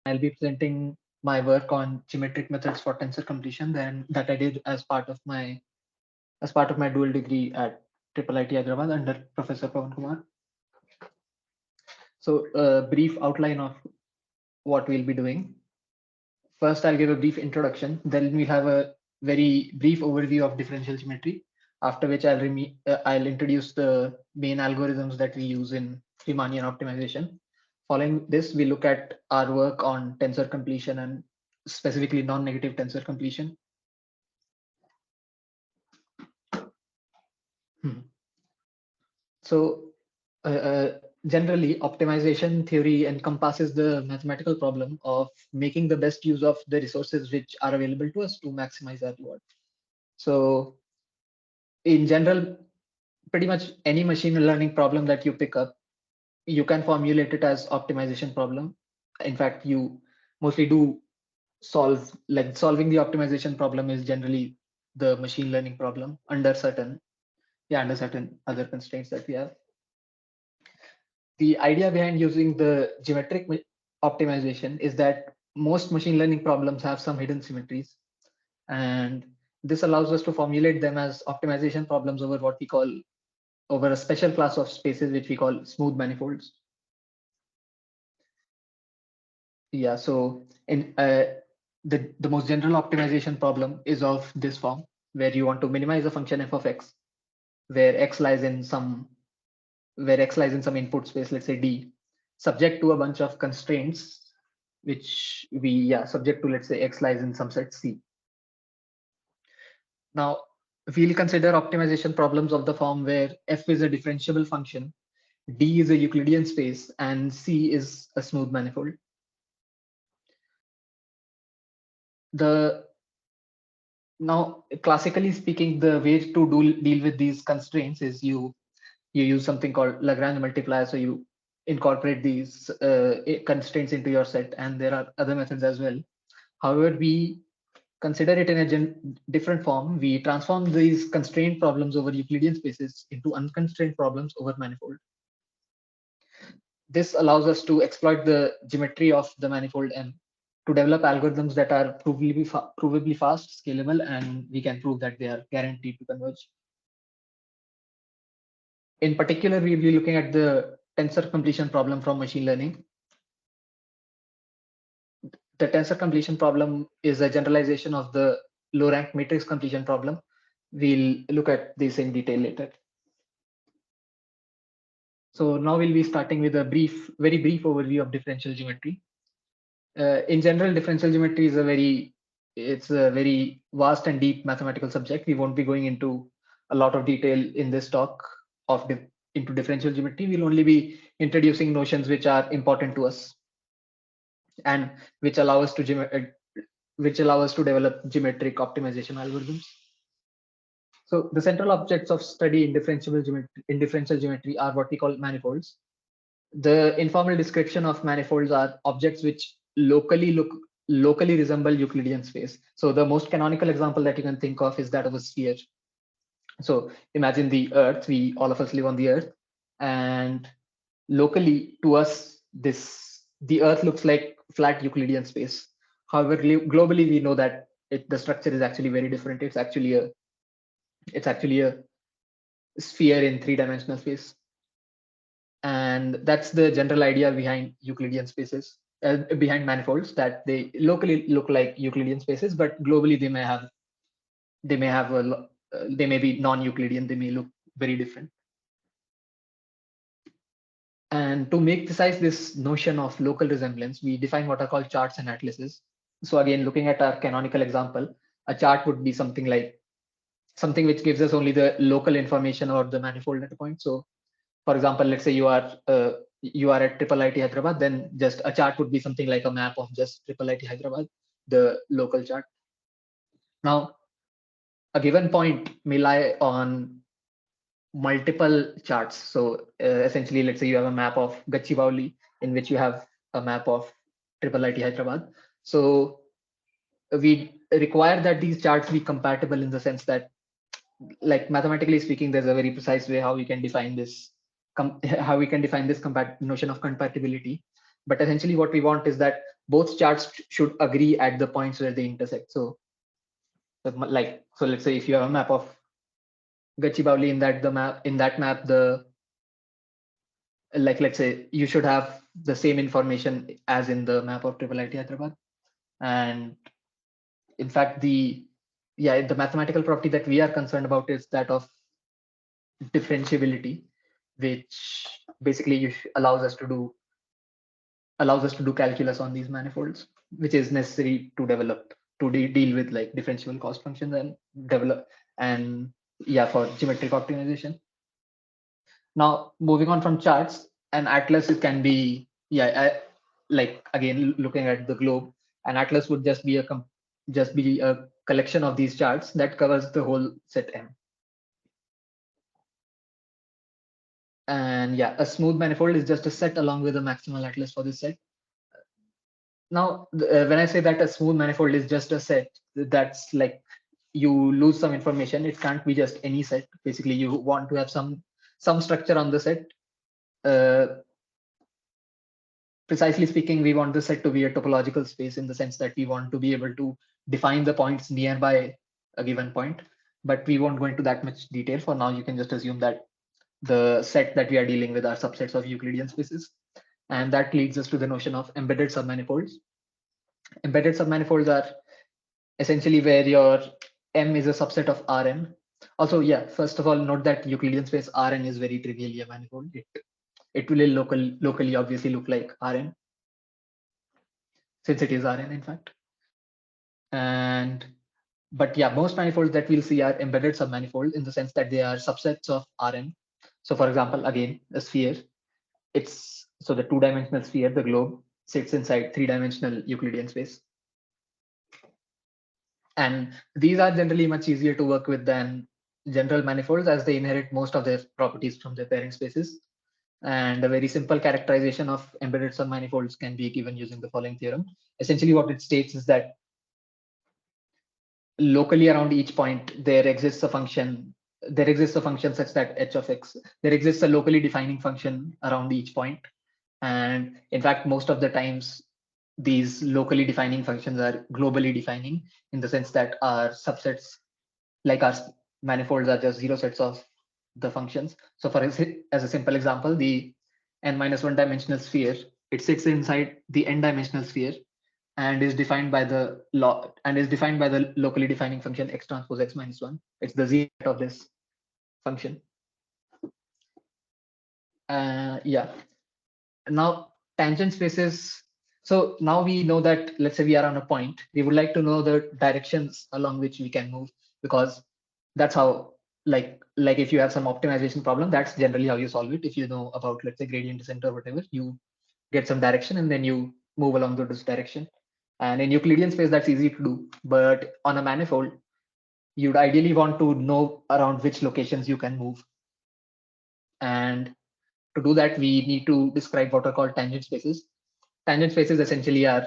I'll be presenting my work on geometric methods for tensor completion then that I did as part of my dual degree at IIIT Hyderabad under Professor Pawan Kumar. So a brief outline of what we'll be doing. First, I'll give a brief introduction. Then we'll have a very brief overview of differential geometry. After which I'll introduce the main algorithms that we use in Riemannian optimization. Following this, we look at our work on tensor completion and specifically non-negative tensor completion. So generally, optimization theory encompasses the mathematical problem of making the best use of the resources which are available to us to maximize our reward. So in general, pretty much any machine learning problem that you pick up, you can formulate it as optimization problem. In fact, you mostly do solving the optimization problem is generally the machine learning problem under certain other constraints that we have. The idea behind using the geometric optimization is that most machine learning problems have some hidden symmetries, and this allows us to formulate them as optimization problems over a special class of spaces which we call smooth manifolds. Yeah, so in the most general optimization problem is of this form, where you want to minimize a function f of x, where x lies in some input space, let's say D, subject to a bunch of constraints, which subject to, let's say, x lies in some set C. Now, we'll consider optimization problems of the form where f is a differentiable function, D is a Euclidean space, and C is a smooth manifold. Now, classically speaking, the way to deal with these constraints is you use something called Lagrange multiplier. So you incorporate these constraints into your set, and there are other methods as well. However, we consider it in a different form. We transform these constraint problems over Euclidean spaces into unconstrained problems over manifold. This allows us to exploit the geometry of the manifold M to develop algorithms that are provably fast, scalable, and we can prove that they are guaranteed to converge. In particular, we'll be looking at the tensor completion problem from machine learning. The tensor completion problem is a generalization of the low-rank matrix completion problem. We'll look at this in detail later. So now we'll be starting with a very brief overview of differential geometry. In general, differential geometry is a very vast and deep mathematical subject. We won't be going into a lot of detail in this talk into differential geometry. We'll only be introducing notions which are important to us and which allow us to develop geometric optimization algorithms. So the central objects of study in differential geometry are what we call manifolds. The informal description of manifolds are objects which locally resemble Euclidean space. So the most canonical example that you can think of is that of a sphere. So imagine the Earth. All of us live on the Earth, and locally to us, the Earth looks like flat Euclidean space. However, globally we know that the structure is actually very different. It's actually a sphere in three-dimensional space, and that's the general idea behind Euclidean spaces, behind manifolds, that they locally look like Euclidean spaces, but globally they may be non-Euclidean. They may look very different. And to make precise this notion of local resemblance, we define what are called charts and atlases. So again, looking at our canonical example, a chart would be something which gives us only the local information or the manifold at a point. So for example, let's say you are at IIIT Hyderabad, then just a chart would be something like a map of just IIIT Hyderabad, the local chart. Now, a given point may lie on multiple charts. So essentially, let's say you have a map of Gachibowli in which you have a map of IIIT Hyderabad. So we require that these charts be compatible in the sense that, like mathematically speaking, there's a very precise way how we can define this notion of compatibility. But essentially what we want is that both charts should agree at the points where they intersect. So let's say if you have a map of Gachibowli, in that map, let's say you should have the same information as in the map of Triple IT Hyderabad. And in fact, the mathematical property that we are concerned about is that of differentiability, which basically allows us to do calculus on these manifolds, which is necessary to deal with like differentiable cost functions and for geometric optimization. Now, moving on from charts, an atlas can be, again, looking at the globe, an atlas would just be a collection of these charts that covers the whole set M. And a smooth manifold is just a set along with a maximal atlas for this set. Now, when I say that a smooth manifold is just a set, that's like you lose some information. It can't be just any set. Basically, you want to have some structure on the set. Precisely speaking, we want the set to be a topological space in the sense that we want to be able to define the points nearby a given point. But we won't go into that much detail. For now, you can just assume that the set that we are dealing with are subsets of Euclidean spaces. And that leads us to the notion of embedded submanifolds. Embedded submanifolds are essentially where your M is a subset of Rn. Also, first of all, note that Euclidean space Rn is very trivially a manifold. It will locally obviously look like Rn, since it is Rn in fact. But most manifolds that we'll see are embedded submanifolds in the sense that they are subsets of Rn. So for example, again, a sphere, so the two-dimensional sphere, the globe, sits inside three-dimensional Euclidean space. And these are generally much easier to work with than general manifolds, as they inherit most of their properties from their parent spaces. And a very simple characterization of embedded submanifolds can be given using the following theorem. Essentially, what it states is that locally around each point, there exists a function such that h of x, there exists a locally defining function around each point. And in fact, most of the times, these locally defining functions are globally defining in the sense that our subsets, like our manifolds, are just zero sets of the functions. So as a simple example, the n-1 dimensional sphere, it sits inside the n-dimensional sphere and is defined by the locally defining function x transpose x minus 1. It's the z of this function. Now tangent spaces. So now we know that, let's say we are on a point, we would like to know the directions along which we can move, because that's how, like if you have some optimization problem, that's generally how you solve it. If you know about, let's say, gradient descent or whatever, you get some direction and then you move along this direction. And in Euclidean space, that's easy to do. But on a manifold, you'd ideally want to know around which locations you can move. And to do that, we need to describe what are called tangent spaces. Tangent spaces essentially are,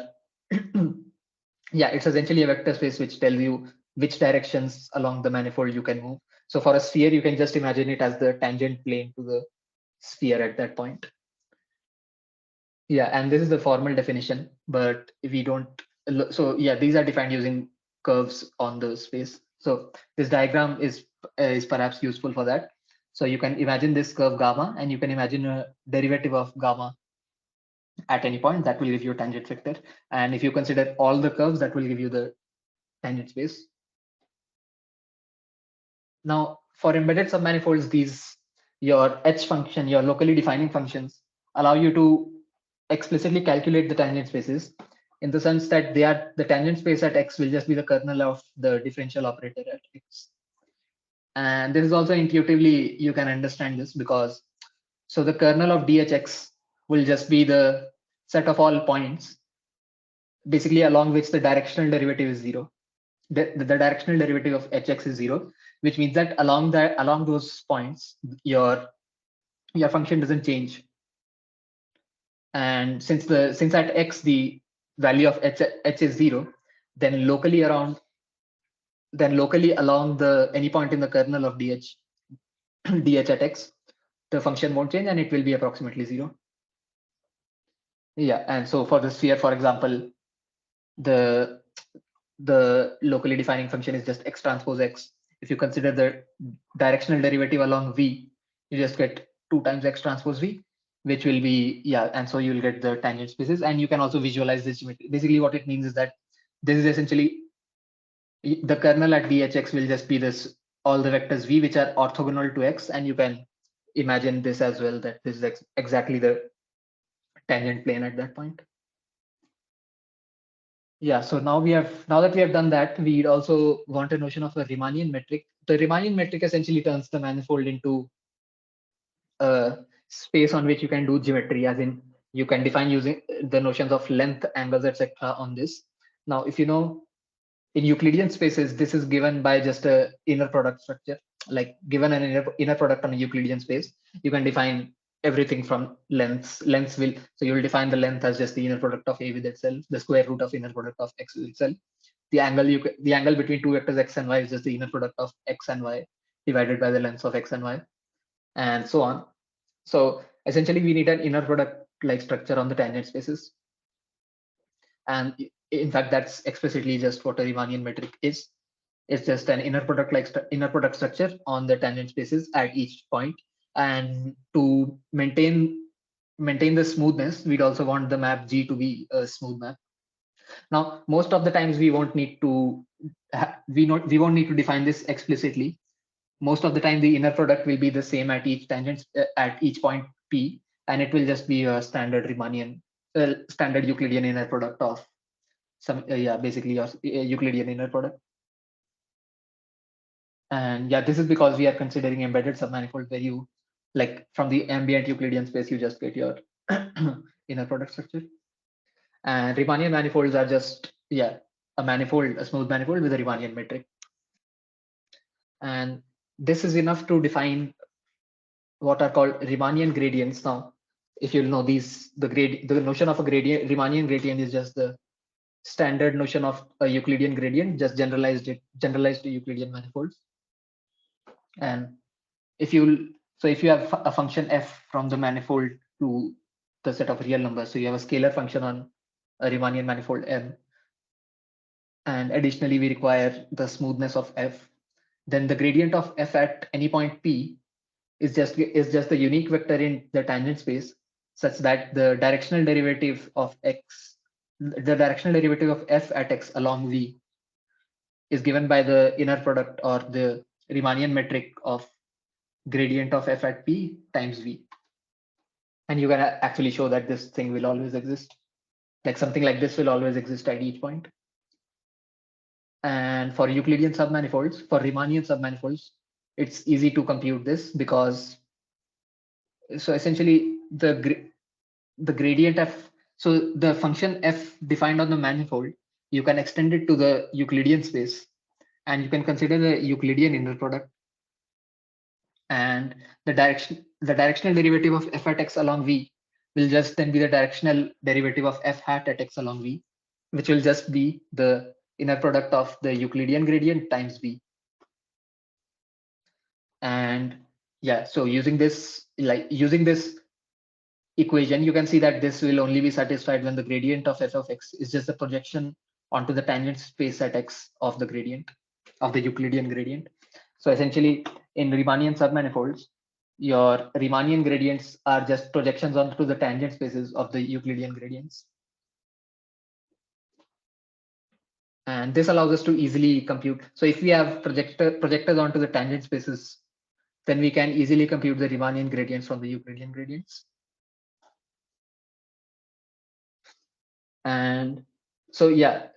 it's essentially a vector space which tells you which directions along the manifold you can move. So for a sphere, you can just imagine it as the tangent plane to the sphere at that point. And this is the formal definition, but if we don't, these are defined using curves on the space. So this diagram is perhaps useful for that. So you can imagine this curve gamma, and you can imagine a derivative of gamma at any point that will give you a tangent vector. And if you consider all the curves, that will give you the tangent space. Now, for embedded submanifolds, your h function, your locally defining functions, allow you to explicitly calculate the tangent spaces, in the sense that the tangent space at x will just be the kernel of the differential operator at x. And this is also intuitively, you can understand this because, so the kernel of dhx will just be the set of all points, basically along which the directional derivative is 0. The directional derivative of hx is 0, which means that along those points, your function doesn't change. And since at x the value of h is 0, then locally along any point in the kernel of dh at x, the function won't change and it will be approximately 0. Yeah, and so for the sphere, for example, the the locally defining function is just x transpose x. If you consider the directional derivative along v, you just get 2 times x transpose v, which will be, yeah, and so you'll get the tangent spaces. And you can also visualize this geometry. Basically, what it means is that this is essentially the kernel at dhx will just be this all the vectors v which are orthogonal to x, and you can imagine this as well, that this is exactly the tangent plane at that point. Yeah, so now that we have done that, we also want a notion of a Riemannian metric. The Riemannian metric essentially turns the manifold into a space on which you can do geometry, as in you can define using the notions of length, angles, etc. on this. Now, if you know, in Euclidean spaces, this is given by just a inner product structure. Like given an inner product on a Euclidean space, you can define everything from lengths. Lengths will, so you'll define the length as just the inner product of A with itself, the square root of inner product of X with itself. The angle the angle between two vectors X and Y is just the inner product of X and Y divided by the lengths of X and Y, and so on. So essentially, we need an inner product like structure on the tangent spaces. And in fact, that's explicitly just what a Riemannian metric is. It's just an inner product like inner product structure on the tangent spaces at each point. And to maintain the smoothness, we'd also want the map G to be a smooth map. Now, most of the times we won't need to we won't need to define this explicitly. Most of the time, the inner product will be the same at each tangent at each point P, and it will just be a standard Riemannian, standard Euclidean inner product of some yeah, basically your Euclidean inner product. And yeah, this is because we are considering embedded submanifold where you, like from the ambient Euclidean space, you just get your inner product structure. And Riemannian manifolds are just, yeah, a manifold, a smooth manifold with a Riemannian metric. And this is enough to define what are called Riemannian gradients. Now, if you'll know these, the notion of a gradient, Riemannian gradient is just the standard notion of a Euclidean gradient, just generalized to Euclidean manifolds. And if you have a function f from the manifold to the set of real numbers, so you have a scalar function on a Riemannian manifold M, and additionally we require the smoothness of f, then the gradient of f at any point p is just the unique vector in the tangent space, such that the directional derivative of f at x along v is given by the inner product or the Riemannian metric of gradient of f at p times v. And you can actually show that this thing will always exist. Like something like this will always exist at each point. And for Euclidean submanifolds, for Riemannian submanifolds, it's easy to compute this because, so essentially the gradient f, so the function f defined on the manifold, you can extend it to the Euclidean space, and you can consider the Euclidean inner product. And the directional derivative of f at x along v will just then be the directional derivative of f hat at x along v, which will just be the inner product of the Euclidean gradient times v. And yeah, so using this equation, you can see that this will only be satisfied when the gradient of f of x is just the projection onto the tangent space at x of the gradient of the Euclidean gradient. So essentially, in Riemannian submanifolds, your Riemannian gradients are just projections onto the tangent spaces of the Euclidean gradients. And this allows us to easily compute. So if we have projectors onto the tangent spaces, then we can easily compute the Riemannian gradients from the Euclidean gradients. And so yeah,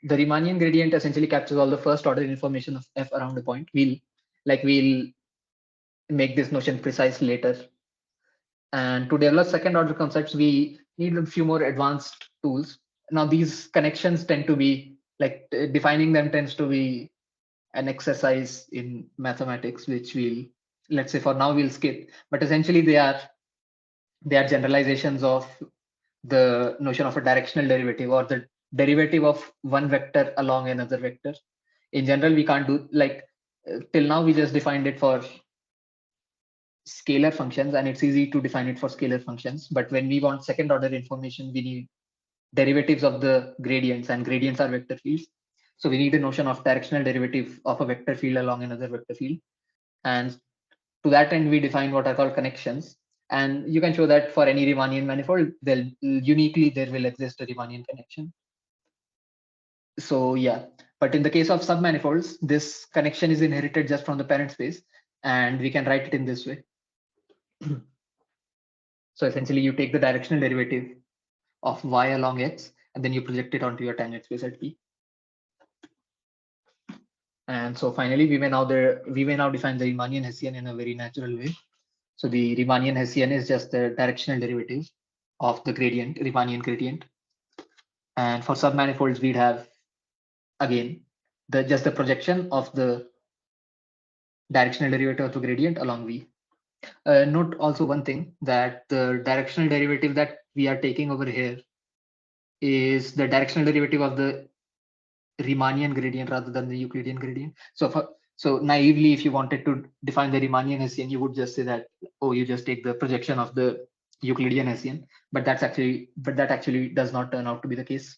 the Riemannian gradient essentially captures all the first order information of f around a point. We'll make this notion precise later. And to develop second order concepts, we need a few more advanced tools. Now these connections tend to be like defining them tends to be an exercise in mathematics, which let's say for now we'll skip, but essentially they are generalizations of the notion of a directional derivative or the derivative of one vector along another vector. In general, we can't do till now we just defined it for scalar functions, and it's easy to define it for scalar functions. But when we want second order information, we need derivatives of the gradients, and gradients are vector fields. So we need a notion of directional derivative of a vector field along another vector field. And to that end, we define what are called connections. And you can show that for any Riemannian manifold, uniquely there will exist a Riemannian connection. So yeah, but in the case of submanifolds, this connection is inherited just from the parent space, and we can write it in this way. So essentially, you take the directional derivative of y along x, and then you project it onto your tangent space at P. And so finally, we may now define the Riemannian Hessian in a very natural way. So the Riemannian Hessian is just the directional derivative of the gradient, Riemannian gradient. And for submanifolds, we'd have again just the projection of the directional derivative of the gradient along V. Note also one thing, that the directional derivative that we are taking over here is the directional derivative of the Riemannian gradient rather than the Euclidean gradient. So naively, if you wanted to define the Riemannian Hessian, you would just say that, oh, you just take the projection of the Euclidean Hessian, but that actually does not turn out to be the case.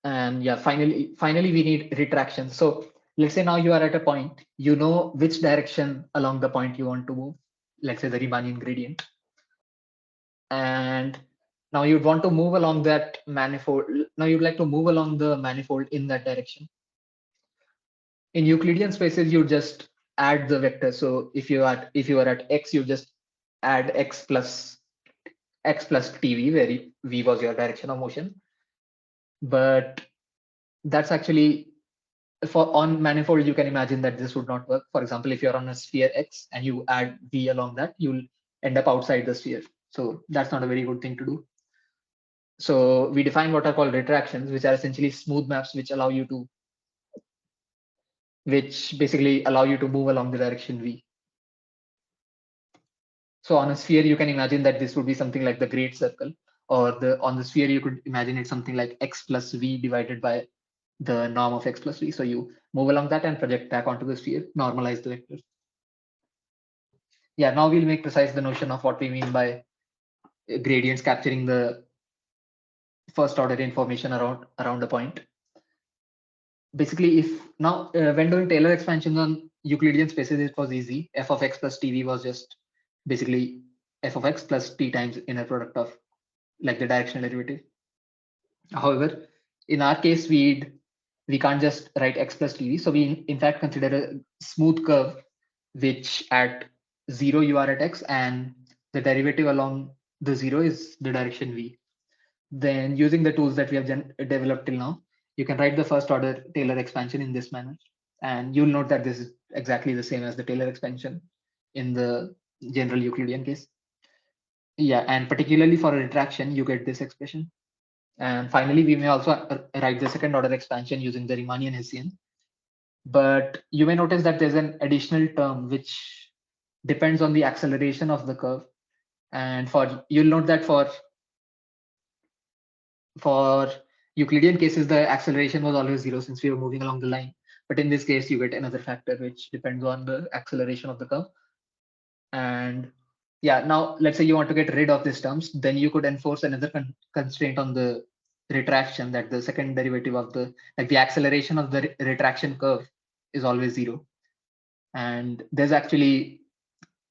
And yeah, finally we need retraction. So let's say now you are at a point, you know which direction along the point you want to move, let's say the Riemannian gradient. And now you'd want to move along that manifold. Now you'd like to move along the manifold in that direction. In Euclidean spaces, you just add the vector. So if you are at x, you just add x plus tv, where v was your direction of motion. But that's actually, on manifold, you can imagine that this would not work. For example, if you're on a sphere x and you add v along that, you'll end up outside the sphere. So that's not a very good thing to do. So we define what are called retractions, which are essentially smooth maps, which basically allow you to move along the direction v. So on a sphere, you can imagine that this would be something like the great circle, or on the sphere, you could imagine it something like x plus v divided by the norm of x plus v. So you move along that and project back onto the sphere, normalize the vector. Yeah, now we'll make precise the notion of what we mean by gradients capturing the first order information around a point. Basically, if now when doing Taylor expansions on Euclidean spaces, it was easy. F of x plus tv was just basically f of x plus t times inner product of like the directional derivative. However, in our case, we can't just write x plus tv. So we in fact consider a smooth curve, which at 0 you are at x, and the derivative along the 0 is the direction v. Then using the tools that we have developed till now, you can write the first order Taylor expansion in this manner. And you'll note that this is exactly the same as the Taylor expansion in the general Euclidean case. Yeah, and particularly for a retraction, you get this expression. And finally, we may also write the second order expansion using the Riemannian Hessian. But you may notice that there's an additional term which depends on the acceleration of the curve. And you'll note that for Euclidean cases, the acceleration was always 0 since we were moving along the line. But in this case, you get another factor which depends on the acceleration of the curve. And yeah, now let's say you want to get rid of these terms, then you could enforce another constraint on the retraction, that the second derivative of the acceleration of the retraction curve is always 0. And there's actually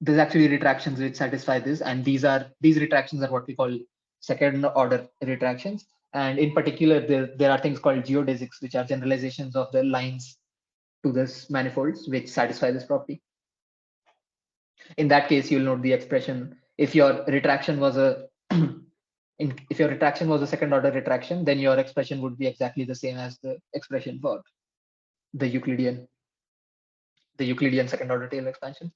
retractions which satisfy this, and these retractions are what we call second order retractions. And in particular, there are things called geodesics, which are generalizations of the lines to this manifolds which satisfy this property. In that case, you'll note the expression. If your retraction was a second order retraction, then your expression would be exactly the same as the expression for the Euclidean second order Taylor expansion.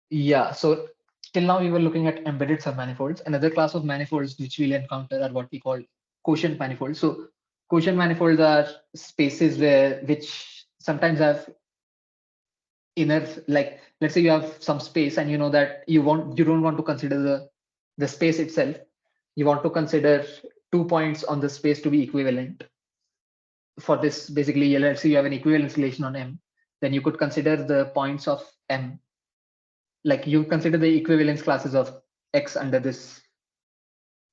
Yeah, so till now we were looking at embedded submanifolds. Another class of manifolds which we'll encounter are what we call quotient manifolds. So quotient manifolds are spaces which sometimes have inner, like let's say you have some space and you know that you don't want to consider the space itself. You want to consider 2 points on the space to be equivalent. For this, basically, let's say you have an equivalence relation on M. then you could consider the points of M, like you consider the equivalence classes of X under this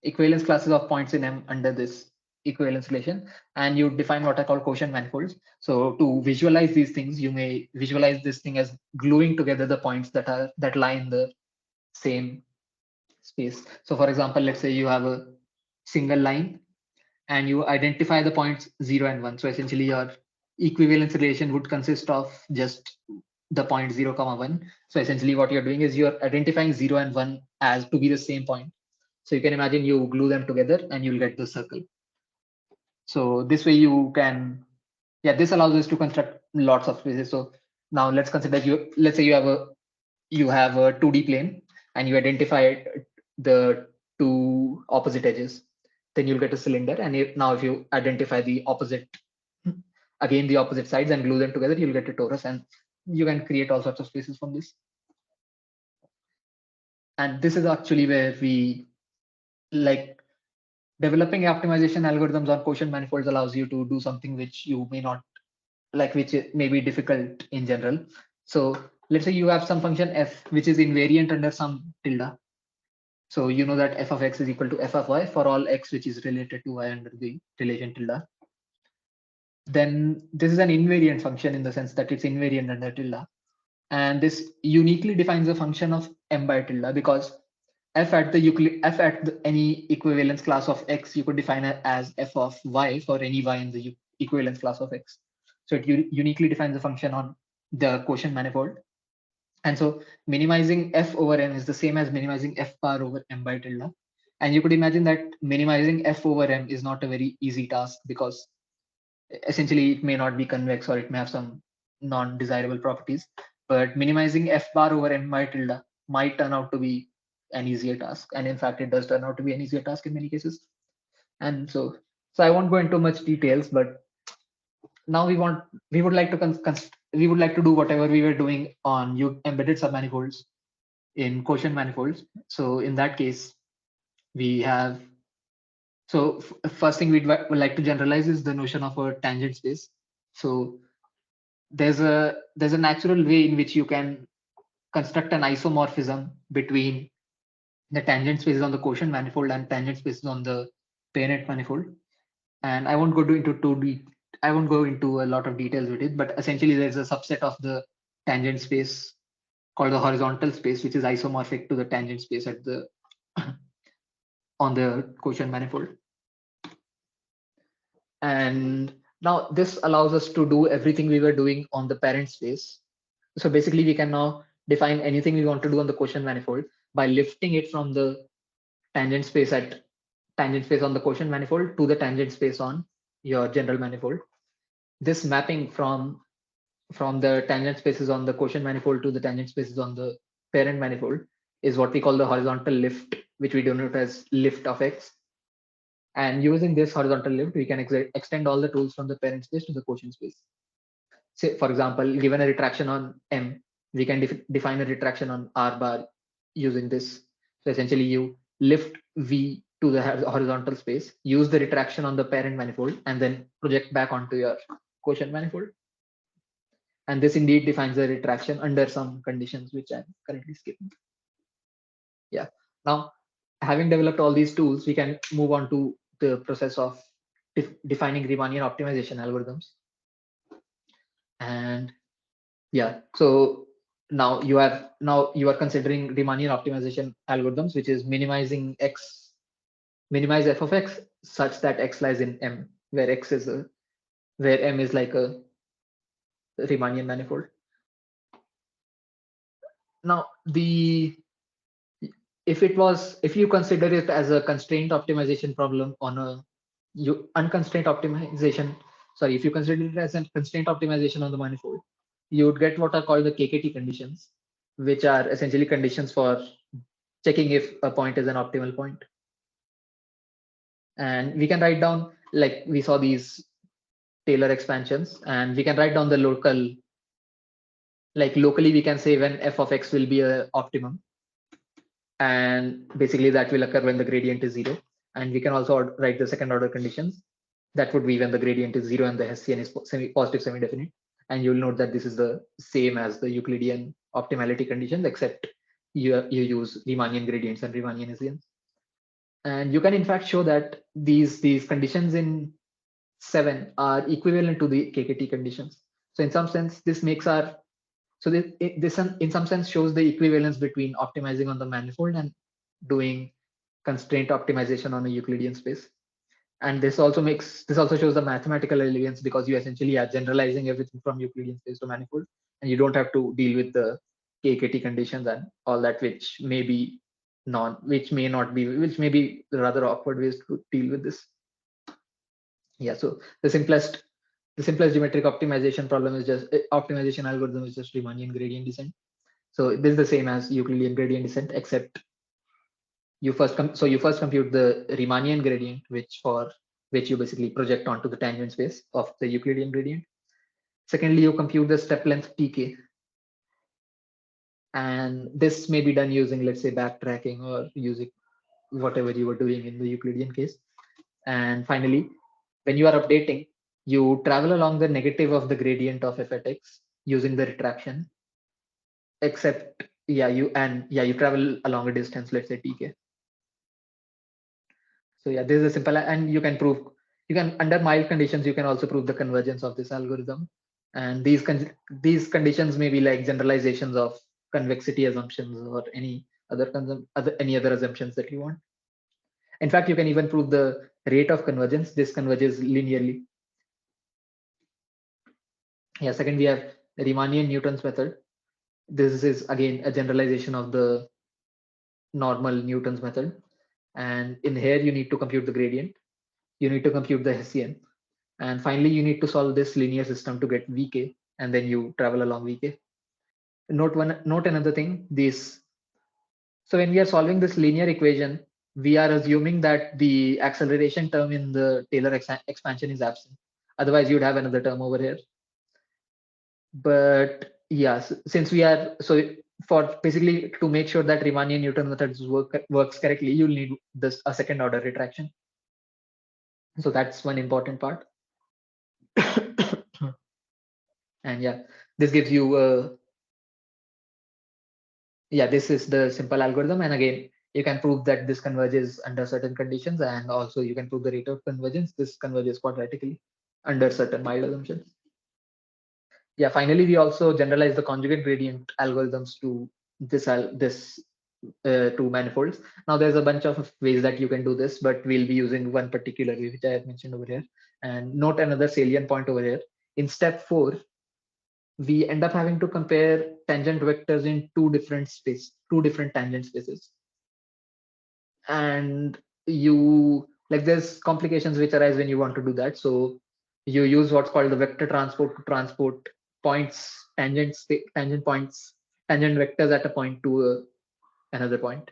equivalence classes of points in M under this equivalence relation, and you define what are called quotient manifolds. So to visualize these things, you may visualize this thing as gluing together the points that lie in the same space. So for example, let's say you have a single line and you identify the points 0 and 1. So essentially your equivalence relation would consist of just the point 0, 1. So essentially what you're doing is you're identifying 0 and 1 as to be the same point. So you can imagine you glue them together and you'll get the circle. So this way you can, this allows us to construct lots of spaces. So now let's consider let's say you have a 2D plane and you identify the two opposite edges. Then you'll get a cylinder. And now if you identify the opposite sides and glue them together, you'll get a torus, and you can create all sorts of spaces from this. And this is actually where we like developing optimization algorithms on quotient manifolds allows you to do something which you may not like, which may be difficult in general. So let's say you have some function f which is invariant under some tilde. So you know that f of x is equal to f of y for all x which is related to y under the relation tilde. Then this is an invariant function in the sense that it's invariant under tilde. And this uniquely defines a function of m by tilde, because f at any equivalence class of x, you could define it as f of y for any y in the equivalence class of x. So it uniquely defines a function on the quotient manifold. And so minimizing f over m is the same as minimizing f bar over m by tilde. And you could imagine that minimizing f over m is not a very easy task, because essentially it may not be convex or it may have some non-desirable properties. But minimizing f bar over m by tilde might turn out to be an easier task. And in fact, it does turn out to be an easier task in many cases. And so I won't go into much details, but now we would like to do whatever we were doing on embedded submanifolds in quotient manifolds. So in that case, we have, so first thing would like to generalize is the notion of a tangent space. So there's a natural way in which you can construct an isomorphism between the tangent spaces on the quotient manifold and tangent spaces on the parent manifold. And I won't go into a lot of details with it, but essentially there's a subset of the tangent space called the horizontal space, which is isomorphic to the tangent space at the on the quotient manifold. And now this allows us to do everything we were doing on the parent space. So basically we can now define anything we want to do on the quotient manifold by lifting it from the tangent space on the quotient manifold to the tangent space on your general manifold. This mapping from the tangent spaces on the quotient manifold to the tangent spaces on the parent manifold is what we call the horizontal lift, which we denote as lift of x. And using this horizontal lift, we can extend all the tools from the parent space to the quotient space. Say, for example, given a retraction on M, we can define a retraction on R bar using this. So essentially you lift V to the horizontal space, use the retraction on the parent manifold, and then project back onto your quotient manifold. And this indeed defines a retraction under some conditions, which I'm currently skipping. Yeah. Now, having developed all these tools, we can move on to the process of defining Riemannian optimization algorithms. And yeah, so now you are considering Riemannian optimization algorithms, which is minimize f of x such that x lies in M, where M is like a Riemannian manifold. Now if you consider it as a constraint optimization problem on a unconstrained optimization, if you consider it as a constraint optimization on the manifold, you would get what are called the KKT conditions, which are essentially conditions for checking if a point is an optimal point. And we can write down, like we saw these Taylor expansions, and we can write down the locally we can say when f of x will be a optimum. And basically that will occur when the gradient is 0. And we can also write the second order conditions. That would be when the gradient is 0 and the Hessian is positive semi-definite. And you'll note that this is the same as the Euclidean optimality conditions, except you use Riemannian gradients and Riemannianisms. And you can in fact show that these conditions in 7 are equivalent to the KKT conditions. So in some sense, this makes our this in some sense shows the equivalence between optimizing on the manifold and doing constraint optimization on a Euclidean space. And this also shows the mathematical elegance, because you essentially are generalizing everything from Euclidean space to manifold, and you don't have to deal with the KKT conditions and all that, which may be rather awkward ways to deal with this. Yeah, so the simplest geometric optimization problem is just optimization algorithm is just Riemannian gradient descent. So this is the same as Euclidean gradient descent, except you first compute the Riemannian gradient, which you basically project onto the tangent space of the Euclidean gradient. Secondly, you compute the step length Tk, and this may be done using, let's say, backtracking or using whatever you were doing in the Euclidean case. And finally, when you are updating, you travel along the negative of the gradient of f at x using the retraction, except you travel along a distance, let's say Tk. So yeah, this is a simple, and you can under mild conditions, you can also prove the convergence of this algorithm. And these conditions may be like generalizations of convexity assumptions or any other assumptions that you want. In fact, you can even prove the rate of convergence. This converges linearly. Yeah, second we have Riemannian Newton's method. This is again a generalization of the normal Newton's method. And in here, you need to compute the gradient. You need to compute the Hessian. And finally, you need to solve this linear system to get Vk, and then you travel along Vk. Note another thing. So when we are solving this linear equation, we are assuming that the acceleration term in the Taylor expansion is absent. Otherwise, you'd have another term over here. But yes, since we are for basically to make sure that Riemannian Newton methods works correctly, you'll need a second order retraction. So that's one important part. And yeah, this gives you this is the simple algorithm. And again, you can prove that this converges under certain conditions, and also you can prove the rate of convergence. This converges quadratically under certain mild assumptions. Yeah, finally, we also generalize the conjugate gradient algorithms to to manifolds. Now there's a bunch of ways that you can do this, but we'll be using one particular way, which I have mentioned over here. And note another salient point over here. In step 4, we end up having to compare tangent vectors in two different tangent spaces. And there's complications which arise when you want to do that. So you use what's called the vector transport to transport points, tangent vectors at a point to another point.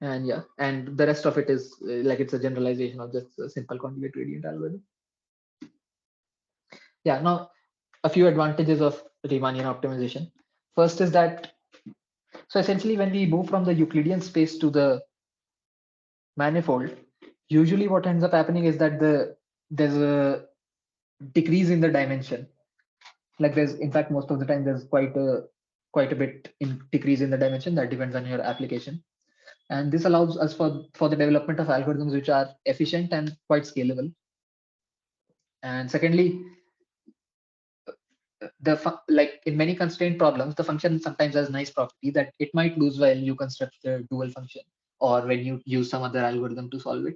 And yeah, and the rest of it is it's a generalization of just a simple conjugate gradient algorithm. Yeah, now a few advantages of Riemannian optimization. First is that, so essentially when we move from the Euclidean space to the manifold, usually what ends up happening is that there's a decrease in the dimension. Like there's, in fact, most of the time there's quite a bit in decrease in the dimension. That depends on your application. And this allows us for the development of algorithms which are efficient and quite scalable. And secondly, like in many constraint problems, the function sometimes has nice property that it might lose while you construct the dual function or when you use some other algorithm to solve it.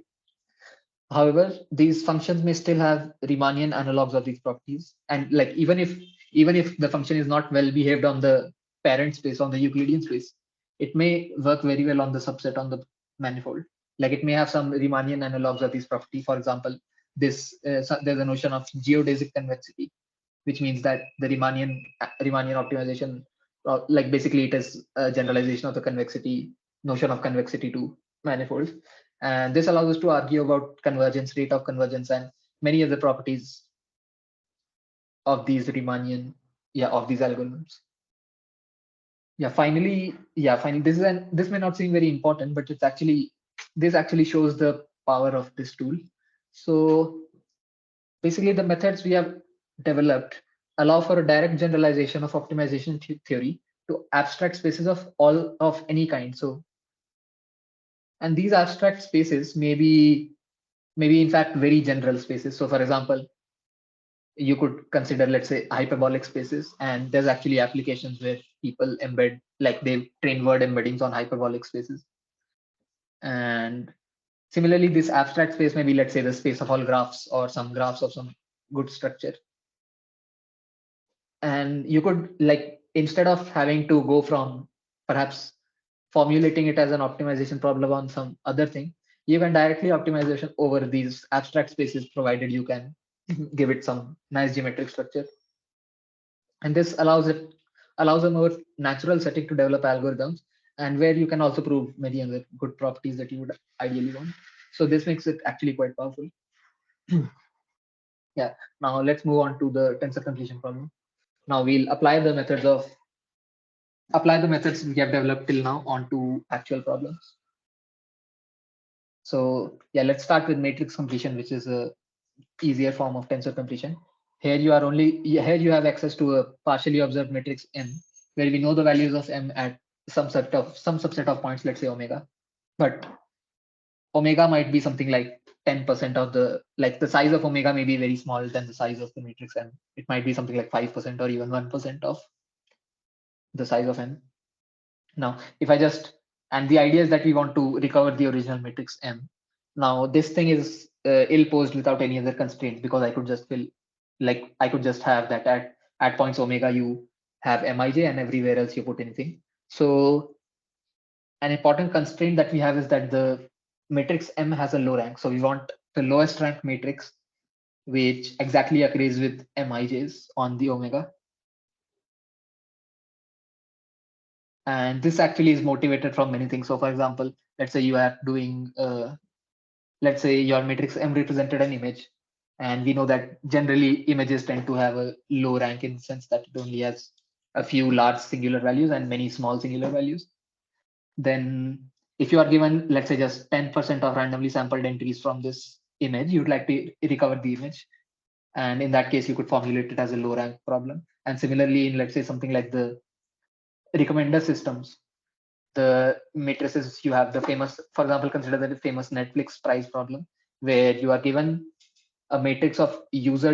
However, these functions may still have Riemannian analogues of these properties. And like even if the function is not well behaved on the parent space, on the Euclidean space, it may work very well on the subset on the manifold. Like it may have some Riemannian analogues of these property. For example, there's a notion of geodesic convexity, which means that the Riemannian optimization, like basically it is a generalization of the notion of convexity to manifolds. And this allows us to argue about convergence, rate of convergence, and many other properties of these Riemannian, of these algorithms. Finally, this may not seem very important, but this actually shows the power of this tool. So basically the methods we have developed allow for a direct generalization of optimization theory to abstract spaces of all of any kind. So, and these abstract spaces may be in fact very general spaces. So, for example, you could consider, let's say, hyperbolic spaces, and there's actually applications where people embed, like they train word embeddings on hyperbolic spaces. And similarly, this abstract space may be, let's say, the space of all graphs or some graphs of some good structure. And you could, like, instead of having to go from perhaps formulating it as an optimization problem on some other thing, you can directly optimization over these abstract spaces, provided you can give it some nice geometric structure. And this allows a more natural setting to develop algorithms, and where you can also prove many other good properties that you would ideally want. So this makes it actually quite powerful. Yeah. Now let's move on to the tensor completion problem. Now we'll apply the methods we have developed till now onto actual problems. So yeah, let's start with matrix completion, which is a easier form of tensor completion. Here you have access to a partially observed matrix M, where we know the values of M at some subset of points, let's say omega. But omega might be something like 10% of the size of omega may be very small than the size of the matrix M. It might be something like 5% or even 1% of the size of M. Now, if I just, and the idea is that we want to recover the original matrix M. Now, this thing is ill posed without any other constraints, because I could just I could just have that at points omega you have Mij, and everywhere else you put anything. So an important constraint that we have is that the matrix M has a low rank. So we want the lowest rank matrix, which exactly agrees with Mij's on the omega. And this actually is motivated from many things. So for example, let's say you are doing, let's say your matrix M represented an image. And we know that generally images tend to have a low rank, in the sense that it only has a few large singular values and many small singular values. Then if you are given, let's say, just 10% of randomly sampled entries from this image, you'd like to recover the image. And in that case, you could formulate it as a low rank problem. And similarly, in, let's say, something like the recommender systems, the matrices, you have the famous, for example, consider the famous Netflix prize problem, where you are given a matrix of user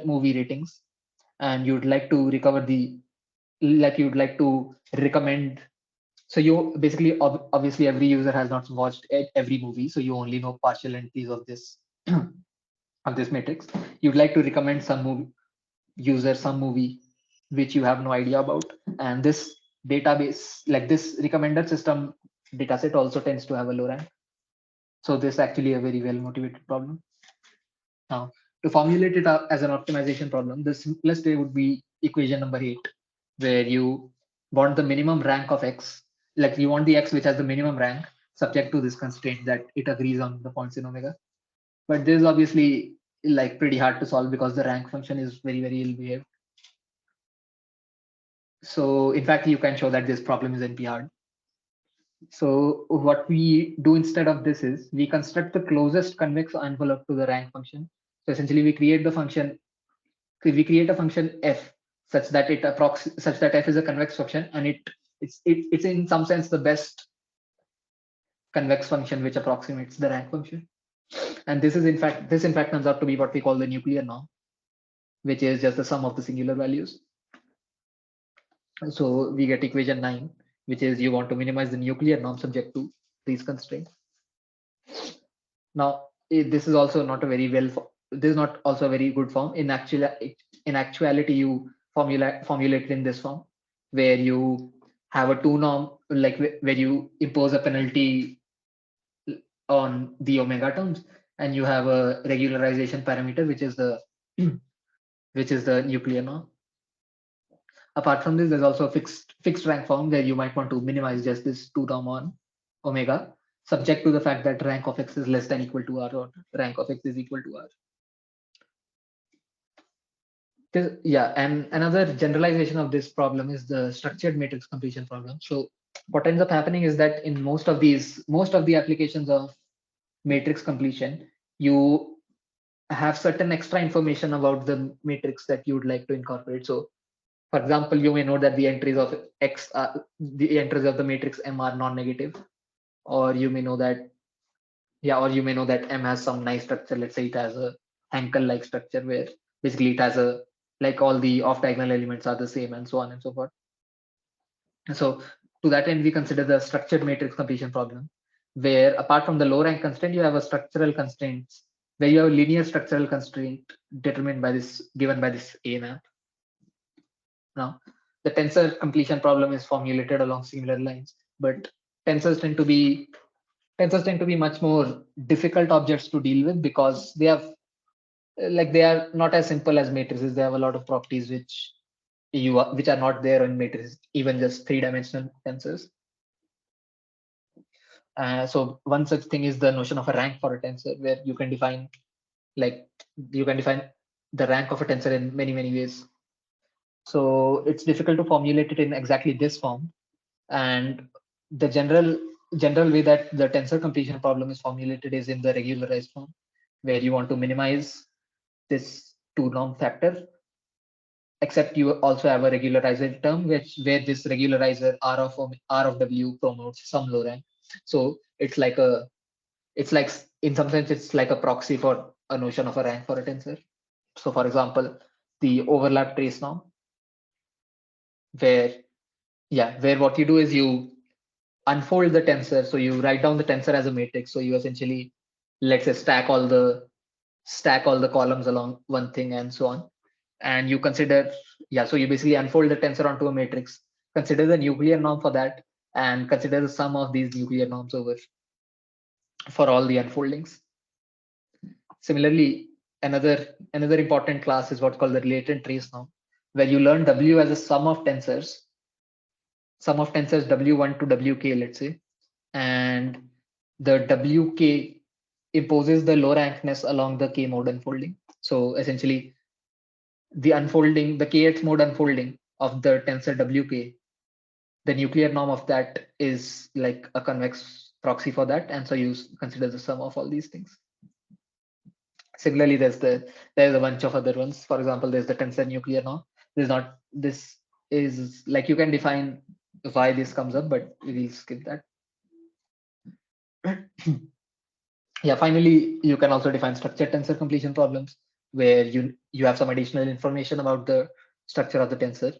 movie ratings, and you'd like to recover you'd like to recommend. So you basically, obviously, every user has not watched every movie, so you only know partial entries of this of this matrix. You'd like to recommend some movie which you have no idea about, and this database, like this recommender system dataset, also tends to have a low rank. So this is actually a very well motivated problem. Now, to formulate it up as an optimization problem, the simplest way would be equation number 8, where you want the minimum rank of x, like you want the x which has the minimum rank, subject to this constraint that it agrees on the points in omega. But this is obviously like pretty hard to solve, because the rank function is very, very ill behaved. So in fact, you can show that this problem is NP hard. So what we do instead of this is we construct the closest convex envelope to the rank function. So essentially we create a function f such that f is a convex function, and it's in some sense the best convex function which approximates the rank function. And this in fact turns out to be what we call the nuclear norm, which is just the sum of the singular values. So we get equation 9, which is you want to minimize the nuclear norm subject to these constraints. Now, this is also not a very this is not also a very good form. In actuality, you formulate it in this form, where you have a two norm, like where you impose a penalty on the omega terms, and you have a regularization parameter, which is the nuclear norm. Apart from this, there's also a fixed rank form, where you might want to minimize just this two term on omega, subject to the fact that rank of x is less than equal to r, or rank of x is equal to r. Yeah, and another generalization of this problem is the structured matrix completion problem. So what ends up happening is that in most of the applications of matrix completion, you have certain extra information about the matrix that you would like to incorporate. So for example, you may know that the entries of X, the entries of the matrix M are non-negative, or you may know that, yeah, or you may know that M has some nice structure. Let's say it has a Hankel-like structure where basically it has a, like all the off-diagonal elements are the same and so on and so forth. So to that end, we consider the structured matrix completion problem, where apart from the low rank constraint, you have a structural constraints where you have a linear structural constraint determined by this, given by this A map. Now, the tensor completion problem is formulated along similar lines, but tensors tend to be much more difficult objects to deal with because they have, like, they are not as simple as matrices. They have a lot of properties which are not there in matrices, even just three-dimensional tensors. So one such thing is the notion of a rank for a tensor, where you can define the rank of a tensor in many ways. So it's difficult to formulate it in exactly this form. And the general way that the tensor completion problem is formulated is in the regularized form, where you want to minimize this two norm factor, except you also have a regularizer term, where this regularizer r of w promotes some low rank. So it's like, in some sense, it's like a proxy for a notion of a rank for a tensor. So for example, the overlap trace norm, where where what you do is you unfold the tensor. So you write down the tensor as a matrix. So you essentially, let's say, stack all the columns along one thing and so on. And you consider, so you basically unfold the tensor onto a matrix, consider the nuclear norm for that, and consider the sum of these nuclear norms over for all the unfoldings. Similarly, another important class is what's called the latent trace norm, where you learn W as a sum of tensors W1 to WK, let's say, and the WK imposes the low rankness along the K mode unfolding. So essentially, the kth mode unfolding of the tensor WK, the nuclear norm of that is like a convex proxy for that, and so you consider the sum of all these things. Similarly, there's a bunch of other ones. For example, there's the tensor nuclear norm. This is like, you can define why this comes up, but we'll skip that. Finally, you can also define structured tensor completion problems, where you have some additional information about the structure of the tensor.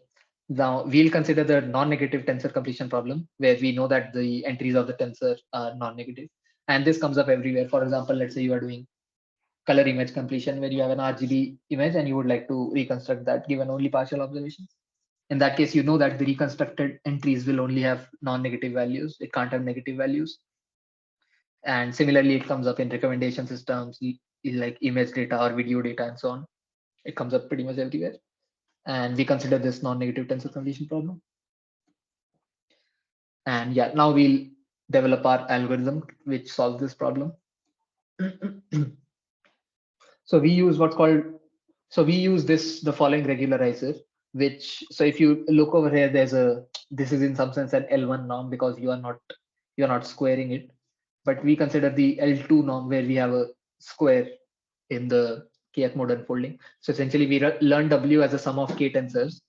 Now we'll consider the non-negative tensor completion problem, where we know that the entries of the tensor are non-negative, and this comes up everywhere. For example, let's say you are doing color image completion, where you have an RGB image and you would like to reconstruct that given only partial observations. In that case, you know that the reconstructed entries will only have non-negative values. It can't have negative values. And similarly, it comes up in recommendation systems, like image data or video data and so on. It comes up pretty much everywhere. And we consider this non-negative tensor completion problem. And now we'll develop our algorithm which solves this problem. So we use the following regularizer, so if you look over here, this is in some sense an L1 norm because you're not squaring it, but we consider the L2 norm where we have a square in the kth mode unfolding. So essentially we learn W as a sum of K tensors,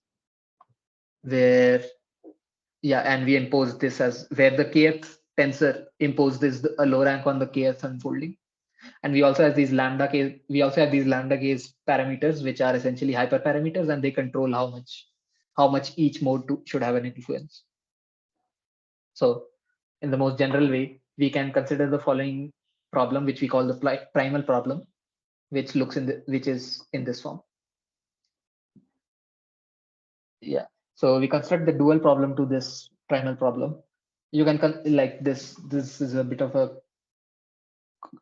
where and we impose this as where the kth tensor imposes a low rank on the kth unfolding. And we also have these lambda k parameters, which are essentially hyperparameters, and they control how much each mode should have an influence. So in the most general way, we can consider the following problem, which we call the primal problem, which is in this form. So we construct the dual problem to this primal problem. You can like this is a bit of a,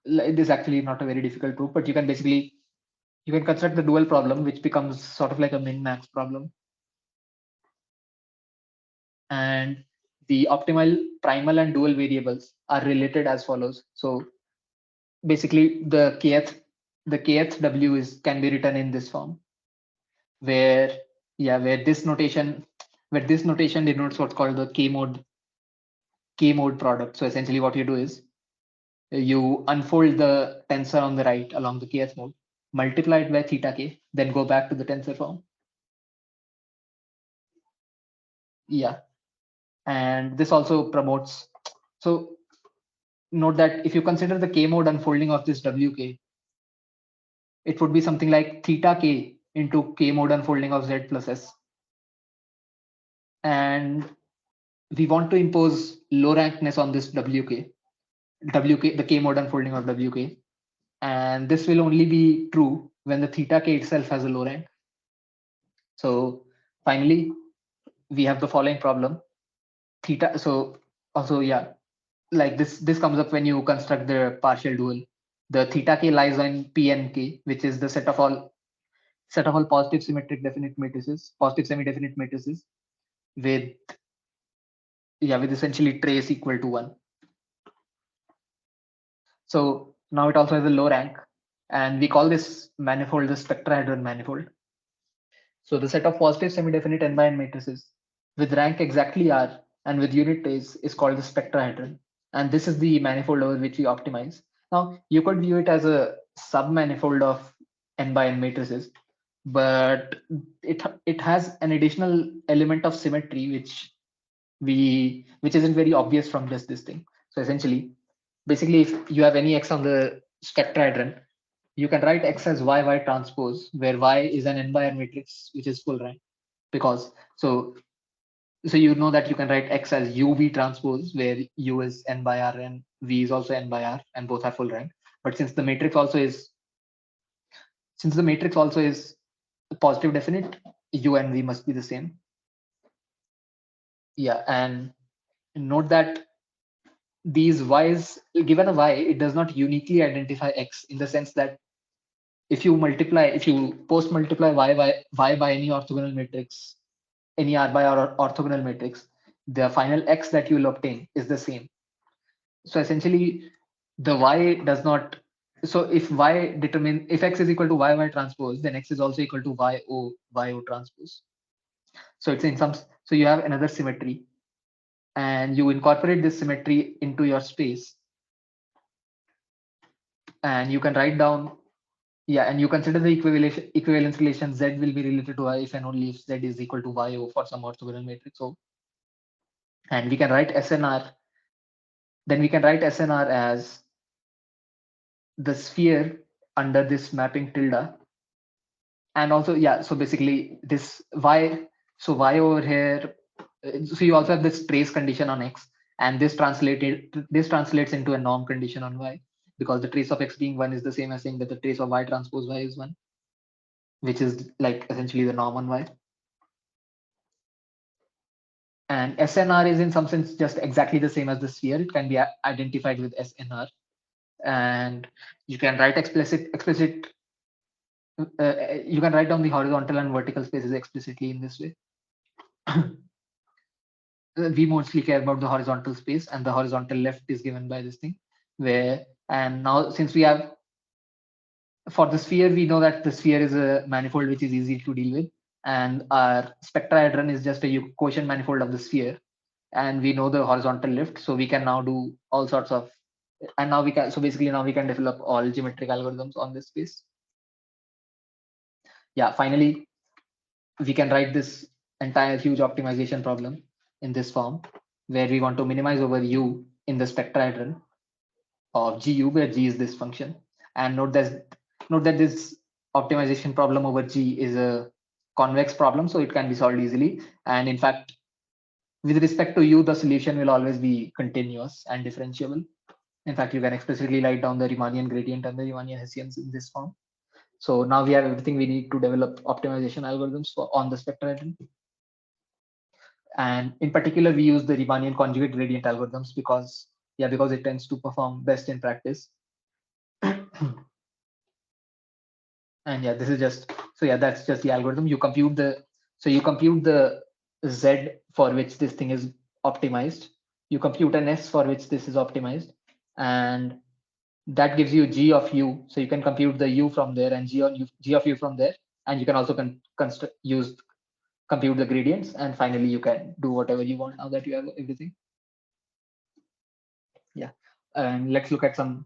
this is actually not a very difficult proof, but you can construct the dual problem, which becomes sort of like a min-max problem. And the optimal primal and dual variables are related as follows. So basically the kth W can be written in this form, where this notation denotes what's called the K mode product. So essentially what you do is you unfold the tensor on the right along the kth mode, multiply it by theta k, then go back to the tensor form. Yeah, and this also promotes. So note that if you consider the k mode unfolding of this wk, it would be something like theta k into k mode unfolding of z plus s. And we want to impose low rankness on this the k mode unfolding of wk. And this will only be true when the theta k itself has a low rank. So finally, we have the following problem. Theta. So also, yeah, like this comes up when you construct the partial dual. The theta k lies on P and K, which is the set of all positive symmetric definite matrices, positive semi-definite matrices with with essentially trace equal to 1. So now it also has a low rank, and we call this manifold the spectrahedron manifold. So the set of positive semi-definite n by n matrices with rank exactly R and with unit trace is called the spectrahedron. And this is the manifold over which we optimize. Now you could view it as a submanifold of n by n matrices, but it has an additional element of symmetry which isn't very obvious from just this thing. So essentially, basically, if you have any x on the spectrahedron, you can write x as y transpose, where y is an n by n matrix which is full rank. Because so you know that you can write x as uv transpose, where u is n by r and v is also n by r, and both have full rank. But since the matrix also is positive definite, u and v must be the same. Yeah, and note that these y's, given a y, it does not uniquely identify x, in the sense that if you post multiply y by any orthogonal matrix, any r by r orthogonal matrix, the final x that you will obtain is the same. So essentially, the y does not. So if x is equal to y transpose, then x is also equal to y o transpose. So it's in some. So you have another symmetry, and you incorporate this symmetry into your space, and you can write down. Yeah, and you consider the equivalence relation z will be related to y if and only if z is equal to y for some orthogonal matrix O. And we can write SNR. Then we can write SNR as the sphere under this mapping tilde. And also, yeah, so basically this y, so y over here, so you also have this trace condition on x, and this translates into a norm condition on y, because the trace of x being 1 is the same as saying that the trace of y transpose y is 1, which is like essentially the norm on y. And SNR is in some sense just exactly the same as the sphere. It can be identified with SNR, and you can write you can write down the horizontal and vertical spaces explicitly in this way. We mostly care about the horizontal space, and the horizontal left is given by this thing. And now since we have, for the sphere, we know that the sphere is a manifold which is easy to deal with, and our spectrahedron is just a quotient manifold of the sphere, and we know the horizontal lift, so we can now do all sorts of, and now we can, so basically now we can develop all geometric algorithms on this space. Yeah, finally, we can write this entire huge optimization problem in this form, where we want to minimize over u in the spectrahedron of gu, where g is this function. And note that this optimization problem over g is a convex problem, so it can be solved easily. And in fact, with respect to u, the solution will always be continuous and differentiable. In fact, you can explicitly write down the Riemannian gradient and the Riemannian Hessians in this form. So now we have everything we need to develop optimization algorithms on the spectrahedron. And in particular, we use the Riemannian conjugate gradient algorithms because it tends to perform best in practice. And yeah, this is just, so yeah, that's just the algorithm. You compute the z for which this thing is optimized. You compute an s for which this is optimized, and that gives you g of u. So you can compute the u from there and g of u from there, and you can also compute the gradients, and finally you can do whatever you want now that you have everything. Yeah, and let's look at some.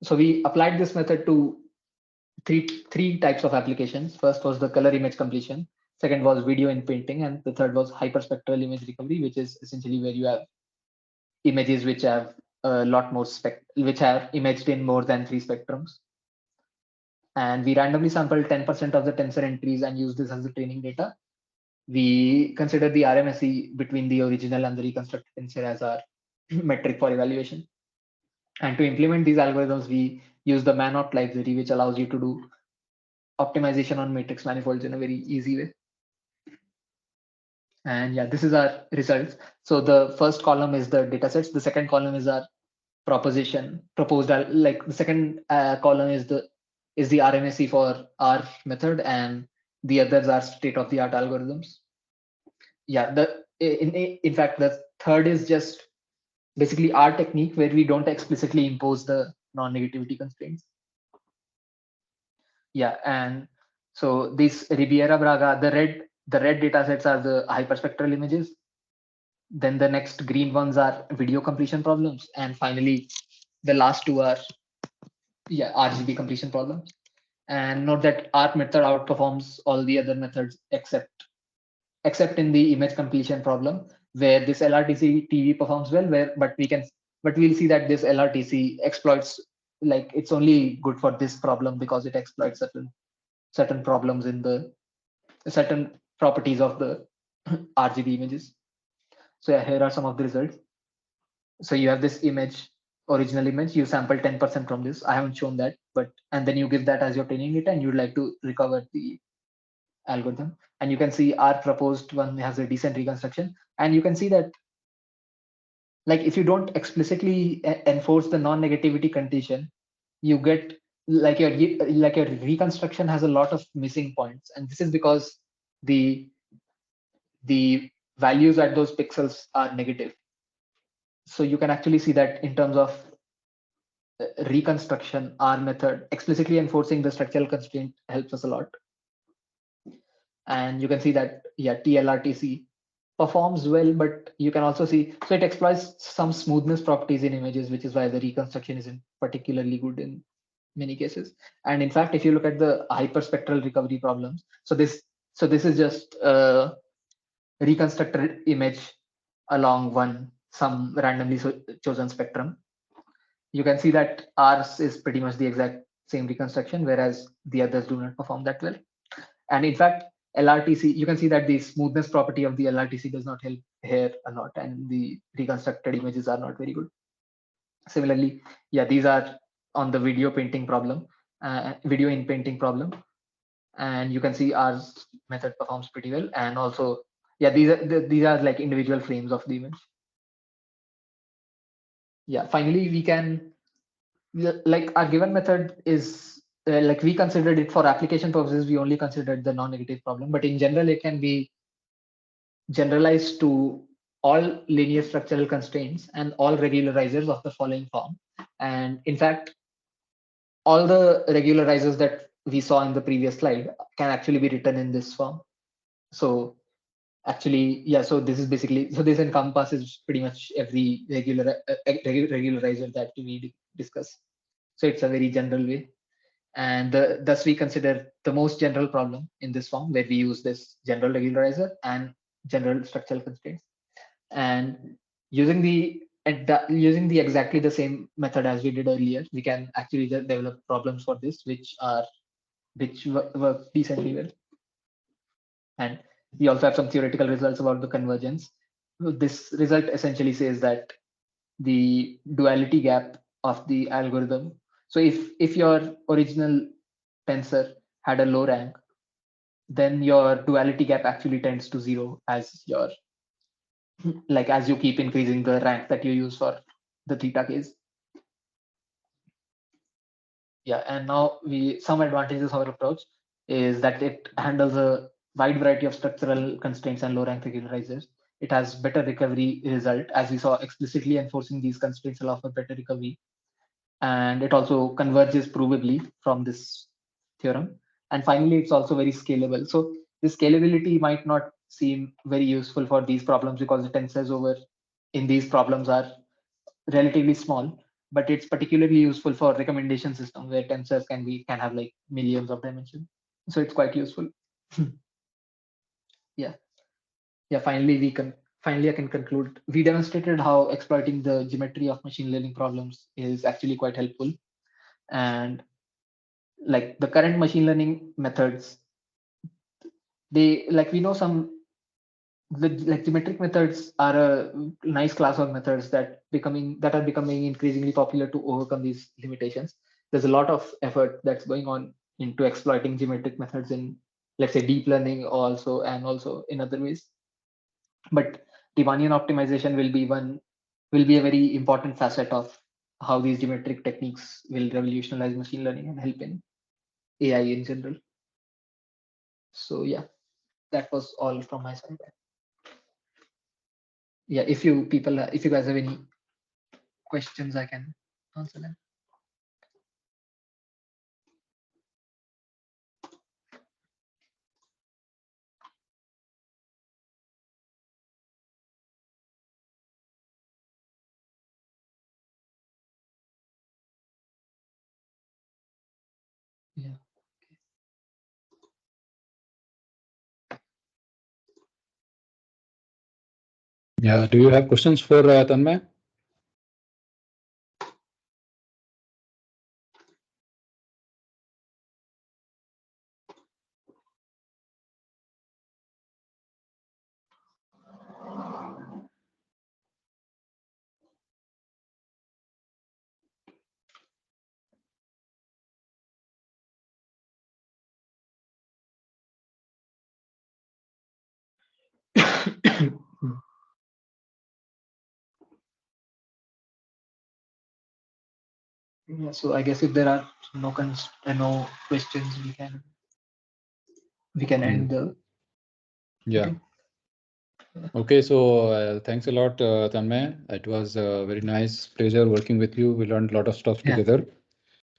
So we applied this method to three types of applications. First was the color image completion. Second was video in painting, and the third was hyperspectral image recovery, which is essentially where you have images which have a lot more which are imaged in more than 3 spectrums. And we randomly sampled 10% of the tensor entries and use this as the training data. We consider the RMSE between the original and the reconstructed tensor as our metric for evaluation. And to implement these algorithms, we use the man-opt library, which allows you to do optimization on matrix manifolds in a very easy way. And yeah, this is our results. So the first column is the datasets. The second column is our proposed, like the second column is the RMSE for our method, and the others are state-of-the-art algorithms. Yeah, in fact, the third is just basically our technique where we don't explicitly impose the non-negativity constraints. Yeah, and so these Ribiera Braga, the red data sets are the hyperspectral images. Then the next green ones are video completion problems, and finally the last two are RGB completion problems. And note that our method outperforms all the other methods except in the image completion problem, where this LRTC TV performs well, but we'll see that this LRTC exploits, like, it's only good for this problem because it exploits certain problems in the certain properties of the RGB images. So yeah, here are some of the results. So you have this original image, you sample 10% from this. I haven't shown that, and then you give that as your training data, and you'd like to recover the algorithm. And you can see our proposed one has a decent reconstruction. And you can see that, like, if you don't explicitly enforce the non-negativity condition, you get like your reconstruction has a lot of missing points. And this is because the values at those pixels are negative. So you can actually see that in terms of reconstruction, our method explicitly enforcing the structural constraint helps us a lot. And you can see that, yeah, TLRTC performs well, but you can also see, so it exploits some smoothness properties in images, which is why the reconstruction isn't particularly good in many cases. And in fact, if you look at the hyperspectral recovery problems, so this is just a reconstructed image along some randomly chosen spectrum. You can see that ours is pretty much the exact same reconstruction, whereas the others do not perform that well. And in fact, LRTC, you can see that the smoothness property of the LRTC does not help here a lot, and the reconstructed images are not very good. Similarly, yeah, these are on the video painting problem, video in painting problem, and you can see our method performs pretty well. And also, yeah, these are like individual frames of the image. Yeah, finally, we can, like, our given method is like, we considered it for application purposes, we only considered the non-negative problem, but in general, it can be generalized to all linear structural constraints and all regularizers of the following form. And in fact, all the regularizers that we saw in the previous slide can actually be written in this form. So actually, yeah, so this is basically, so this encompasses pretty much every regularizer that we discuss. So it's a very general way. And thus we consider the most general problem in this form, where we use this general regularizer and general structural constraints. And using the exactly the same method as we did earlier, we can actually develop problems for this, which work decently well. And we also have some theoretical results about the convergence. This result essentially says that the duality gap of the algorithm. So if your original tensor had a low rank, then your duality gap actually tends to 0 as as you keep increasing the rank that you use for the theta case. Yeah, and now some advantages of our approach is that it handles a wide variety of structural constraints and low rank regularizers. It has better recovery result, as we saw explicitly enforcing these constraints allow for better recovery. And it also converges provably from this theorem. And finally, it's also very scalable. So the scalability might not seem very useful for these problems because the tensors over in these problems are relatively small. but it's particularly useful for recommendation systems where tensors can have like millions of dimensions. So it's quite useful. Yeah. Finally I can conclude. We demonstrated how exploiting the geometry of machine learning problems is actually quite helpful. And like the current machine learning methods, they like we know some like geometric methods are a nice class of methods that are becoming increasingly popular to overcome these limitations. There's a lot of effort that's going on into exploiting geometric methods in, let's say, deep learning also, and also in other ways. But Riemannian optimization will be a very important facet of how these geometric techniques will revolutionize machine learning and help in AI in general. So yeah, that was all from my side. Yeah, if you guys have any questions, I can answer them. Yeah. Yeah. Do you have questions for Tanmay? Yeah, so I guess if there are no questions, we can end the Yeah. meeting. Okay, so thanks a lot, Tanmay. It was a very nice pleasure working with you. We learned a lot of stuff Yeah. together,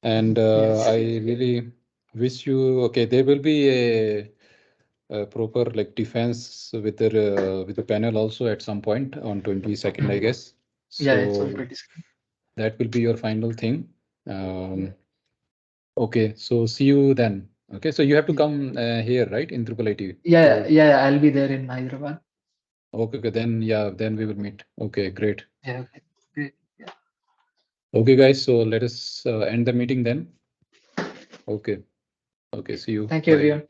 and Yes. I really wish you. Okay, there will be a proper like defense with the panel also at some point on 22nd, I guess. Yeah, it's on So 22nd. that will be your final thing. Okay, so see you then. Okay, so you have to come here, right, in Triple IT. Yeah, So yeah, I'll be there in Hyderabad. okay, then yeah, then we will meet. Okay, great. Yeah, okay, great. Yeah. Okay, guys, so let us end the meeting then. Okay. Okay, see you. Thank you, Bye. everyone.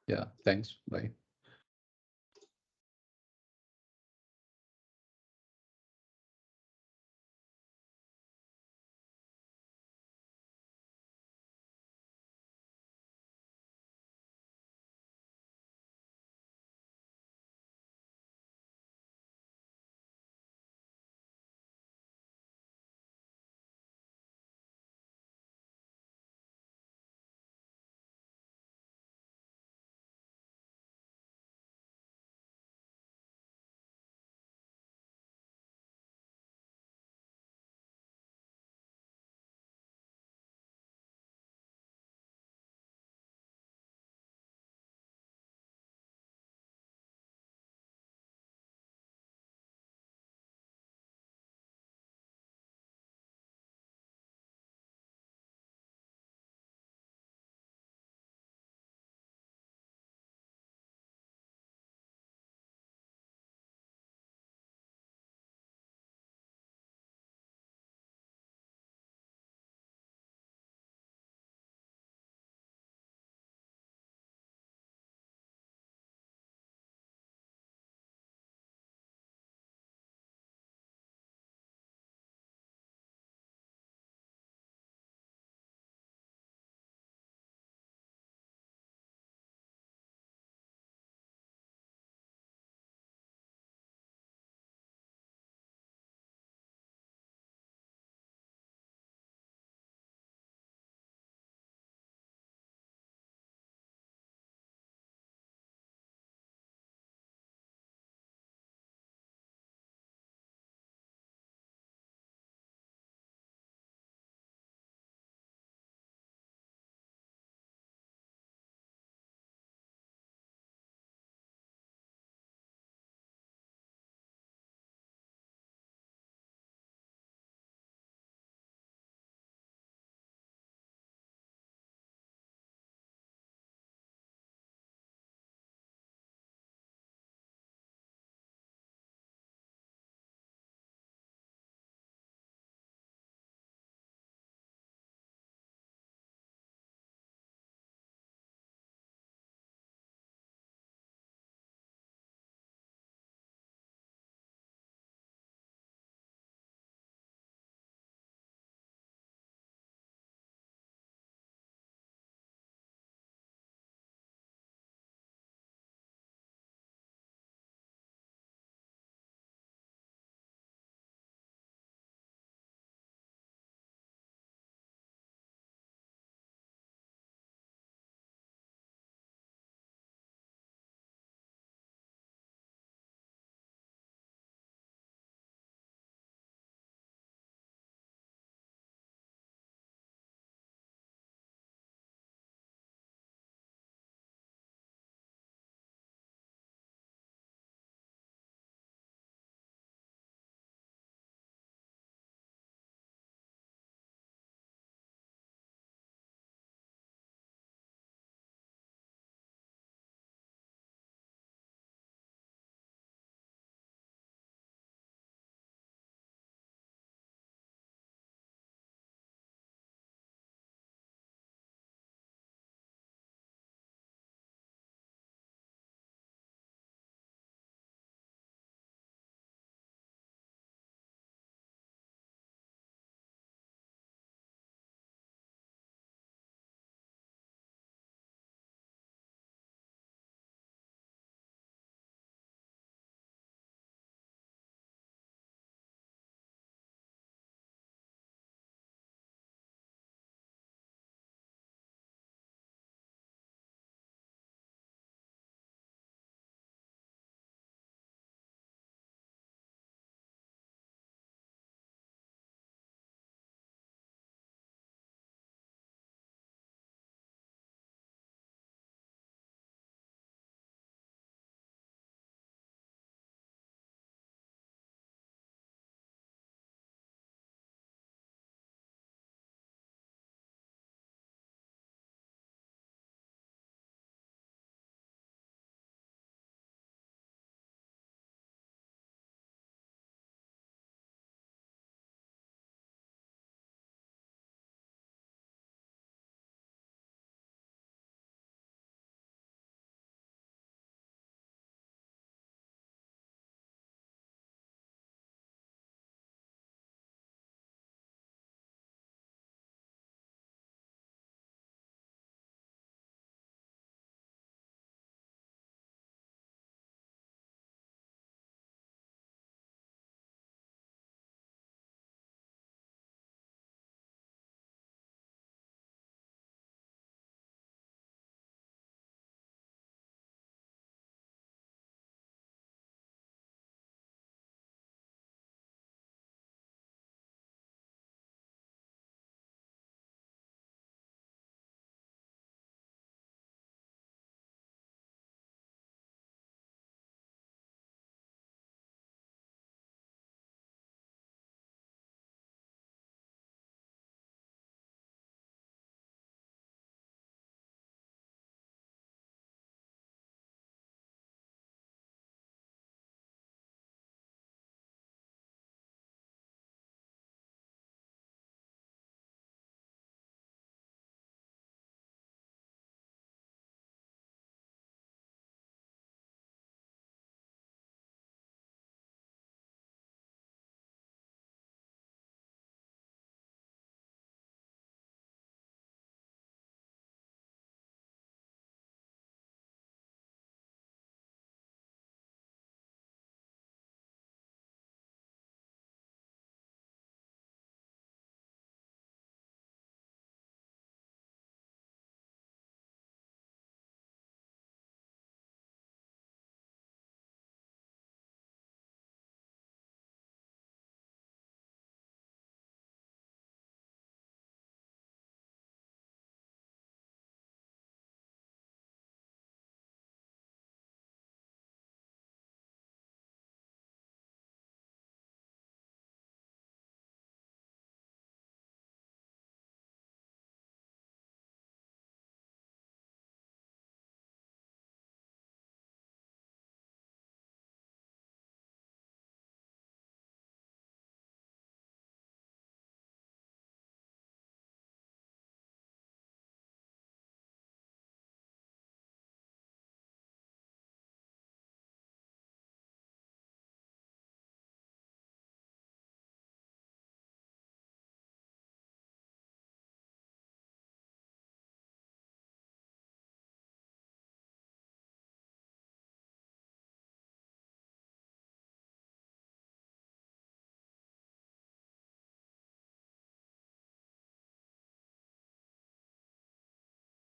Yeah, thanks. Bye.